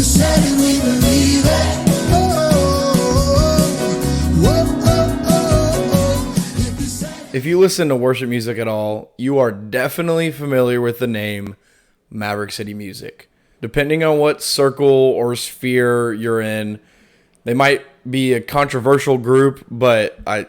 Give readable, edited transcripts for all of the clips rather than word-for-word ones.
you said it, we believe it. If you listen to worship music at all, you are definitely familiar with the name Maverick City Music. Depending on what circle or sphere you're in, they might be a controversial group, but I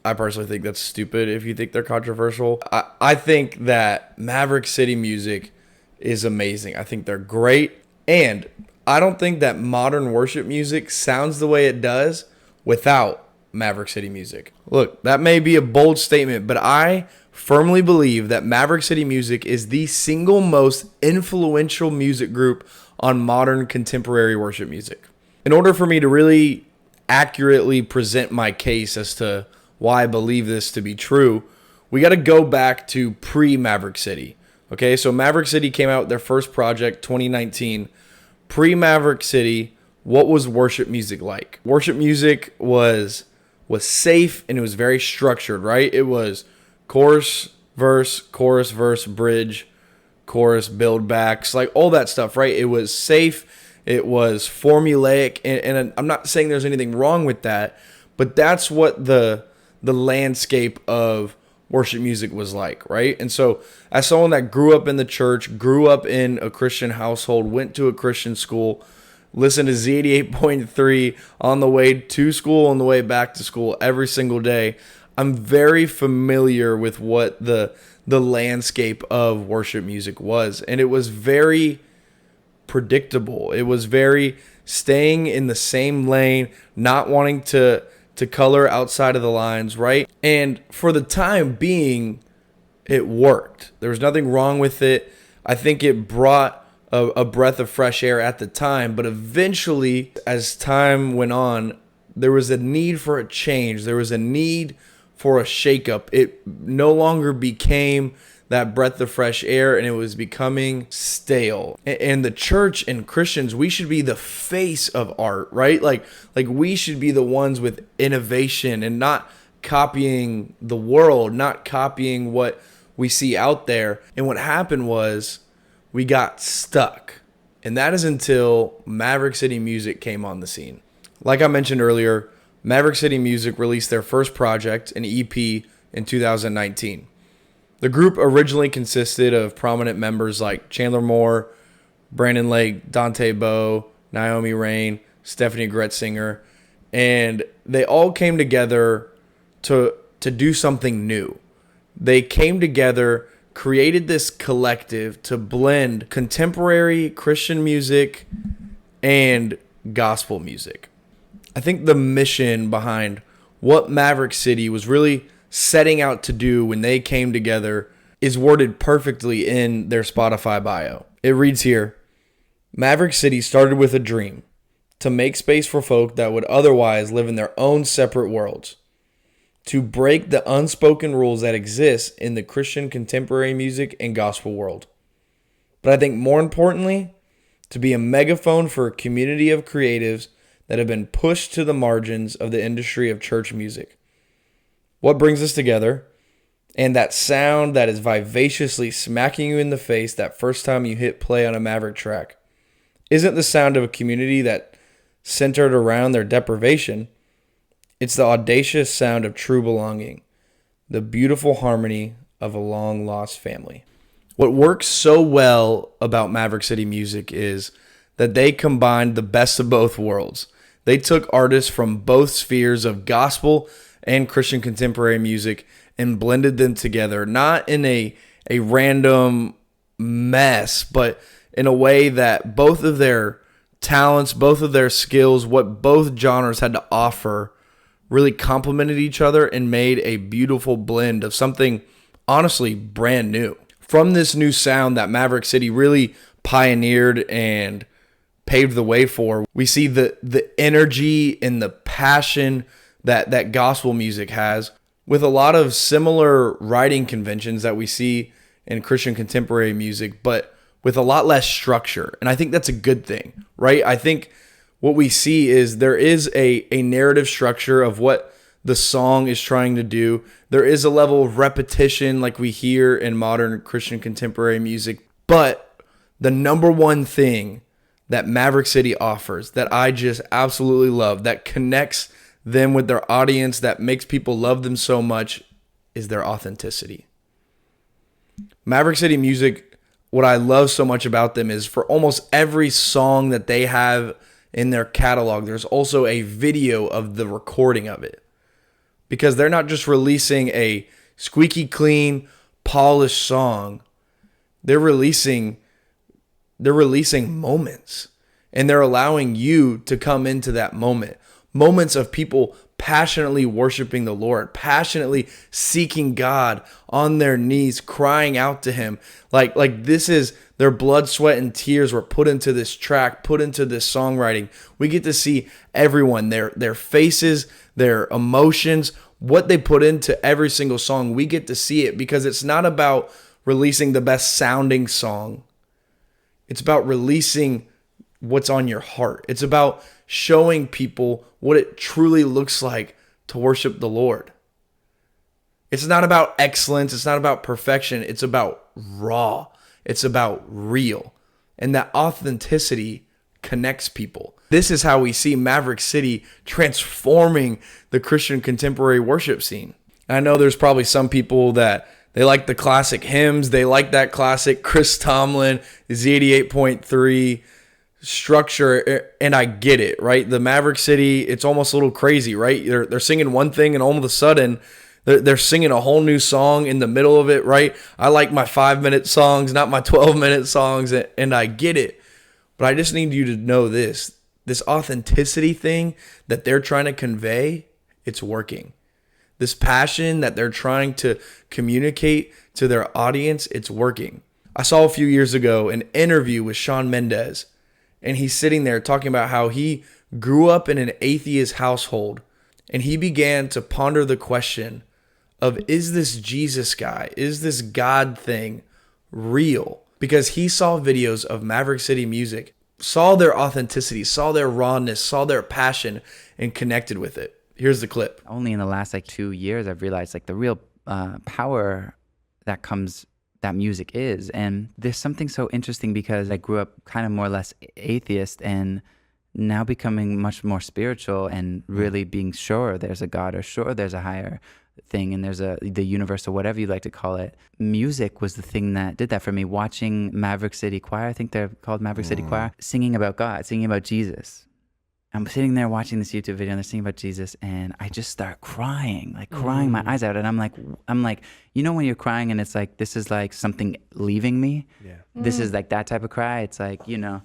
personally think that's stupid if you think they're controversial. I think that Maverick City Music is amazing. I think they're great, and I don't think that modern worship music sounds the way it does without Maverick City Music. Look, that may be a bold statement, but I firmly believe that Maverick City Music is the single most influential music group on modern contemporary worship music. In order for me to really accurately present my case as to why I believe this to be true, we got to go back to pre-Maverick City. Okay, so Maverick City came out with their first project, 2019. Pre-Maverick City, what was worship music like? Worship music was safe and it was very structured, right? It was chorus, verse, bridge, chorus, build backs, like all that stuff, right? It was safe. It was formulaic. And I'm not saying there's anything wrong with that, but that's what the landscape of worship music was like, right? And so as someone that grew up in the church, grew up in a Christian household, went to a Christian school, listened to Z88.3 on the way to school, on the way back to school every single day, I'm very familiar with what the landscape of worship music was. And it was very predictable. It was very staying in the same lane, not wanting to color outside of the lines, right? And for the time being, it worked. There was nothing wrong with it. I think it brought a breath of fresh air at the time, but eventually, as time went on, there was a need for a change. There was a need for a shakeup. It no longer became that breath of fresh air, and it was becoming stale. And the church and Christians, we should be the face of art, right? Like we should be the ones with innovation and not copying the world, not copying what we see out there. And what happened was we got stuck. And that is until Maverick City Music came on the scene. Like I mentioned earlier, Maverick City Music released their first project, an EP, in 2019. The group originally consisted of prominent members like Chandler Moore, Brandon Lake, Dante Bowe, Naomi Rain, Stephanie Gretzinger, and they all came together to do something new. They came together, created this collective to blend contemporary Christian music and gospel music. I think the mission behind what Maverick City was really setting out to do when they came together is worded perfectly in their Spotify bio. It reads here, Maverick City started with a dream to make space for folk that would otherwise live in their own separate worlds, to break the unspoken rules that exist in the Christian contemporary music and gospel world. But I think more importantly, to be a megaphone for a community of creatives that have been pushed to the margins of the industry of church music. What brings us together, and that sound that is vivaciously smacking you in the face that first time you hit play on a Maverick track, isn't the sound of a community that centered around their deprivation. It's the audacious sound of true belonging, the beautiful harmony of a long-lost family. What works so well about Maverick City Music is that they combined the best of both worlds. They took artists from both spheres of gospel and Christian contemporary music and blended them together, not in a random mess, but in a way that both of their talents, both of their skills, what both genres had to offer really complemented each other and made a beautiful blend of something honestly brand new. From this new sound that Maverick City really pioneered and paved the way for, we see the energy and the passion that gospel music has, with a lot of similar writing conventions that we see in Christian contemporary music, but with a lot less structure. And I think that's a good thing, right? I think what we see is there is a narrative structure of what the song is trying to do. There is a level of repetition like we hear in modern Christian contemporary music. But the number one thing that Maverick City offers that I just absolutely love, that connects them with their audience, that makes people love them so much, is their authenticity. Maverick City Music, what I love so much about them is for almost every song that they have in their catalog, there's also a video of the recording of it. Because they're not just releasing a squeaky clean, polished song. They're releasing moments. And they're allowing you to come into that moment. Moments of people passionately worshiping the Lord, passionately seeking God on their knees, crying out to him. Like this is their blood, sweat, and tears were put into this track, put into this songwriting. We get to see everyone, their faces, their emotions, what they put into every single song. We get to see it because it's not about releasing the best sounding song. It's about releasing what's on your heart. It's about showing people what it truly looks like to worship the Lord. It's not about excellence. It's not about perfection. It's about raw. It's about real. And that authenticity connects people. This is how we see Maverick City transforming the Christian contemporary worship scene. I know there's probably some people that they like the classic hymns. They like that classic Chris Tomlin, Z88.3 structure, and I get it, right? The Maverick City, it's almost a little crazy, right? They're singing one thing, and all of a sudden, they're singing a whole new song in the middle of it, right? I like my 5-minute songs, not my 12-minute songs, and I get it. But I just need you to know this authenticity thing that they're trying to convey, it's working. This passion that they're trying to communicate to their audience, it's working. I saw a few years ago an interview with Shawn Mendes, and he's sitting there talking about how he grew up in an atheist household, and he began to ponder the question of, is this Jesus guy, is this God thing real? Because he saw videos of Maverick City Music, saw their authenticity, saw their rawness, saw their passion, and connected with it. Here's the clip. Only in the last 2 years I've realized the real power that music is. And there's something so interesting because I grew up kind of more or less atheist, and now becoming much more spiritual and really being sure there's a God, or sure there's a higher thing, and there's the universe, or whatever you like to call it. Music was the thing that did that for me. Watching Maverick City Choir, I think they're called Maverick City Choir, singing about God, singing about Jesus. I'm sitting there watching this YouTube video and they're singing about Jesus, and I just start crying my eyes out. And I'm like, you know when you're crying and it's like, this is like something leaving me? Yeah. This is like that type of cry. It's like, and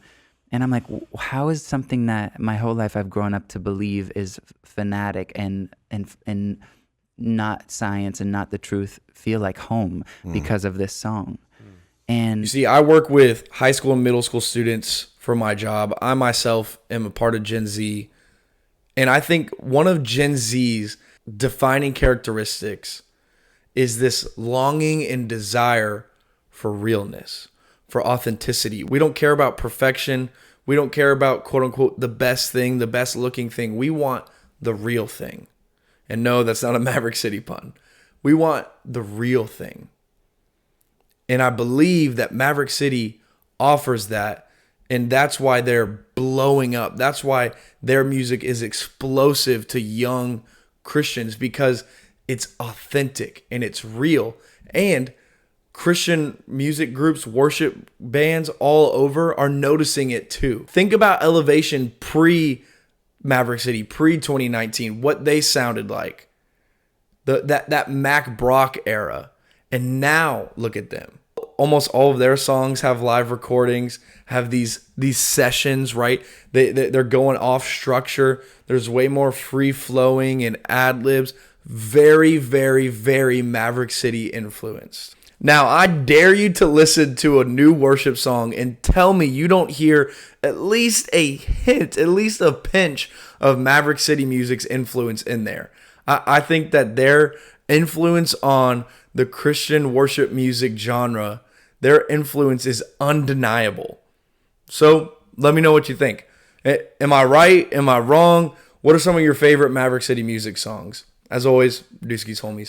I'm like, how is something that my whole life I've grown up to believe is fanatic and not science and not the truth feel like home because of this song? And you see, I work with high school and middle school students for my job. I myself am a part of Gen Z. And I think one of Gen Z's defining characteristics is this longing and desire for realness, for authenticity. We don't care about perfection. We don't care about, quote unquote, the best thing, the best looking thing. We want the real thing. And no, that's not a Maverick City pun. We want the real thing. And I believe that Maverick City offers that. And that's why they're blowing up. That's why their music is explosive to young Christians, because it's authentic and it's real. And Christian music groups, worship bands all over are noticing it too. Think about Elevation pre-Maverick City, pre-2019, what they sounded like. That Mac Brock era. And now look at them. Almost all of their songs have live recordings, have these sessions, right? They're going off structure. There's way more free flowing and ad libs. Very, very, very Maverick City influenced. Now, I dare you to listen to a new worship song and tell me you don't hear at least a hint, at least a pinch of Maverick City Music's influence in there. I think that their influence on the Christian worship music genre, their influence is undeniable. So let me know what you think. Am I right? Am I wrong? What are some of your favorite Maverick City Music songs? As always, Dusky's homies.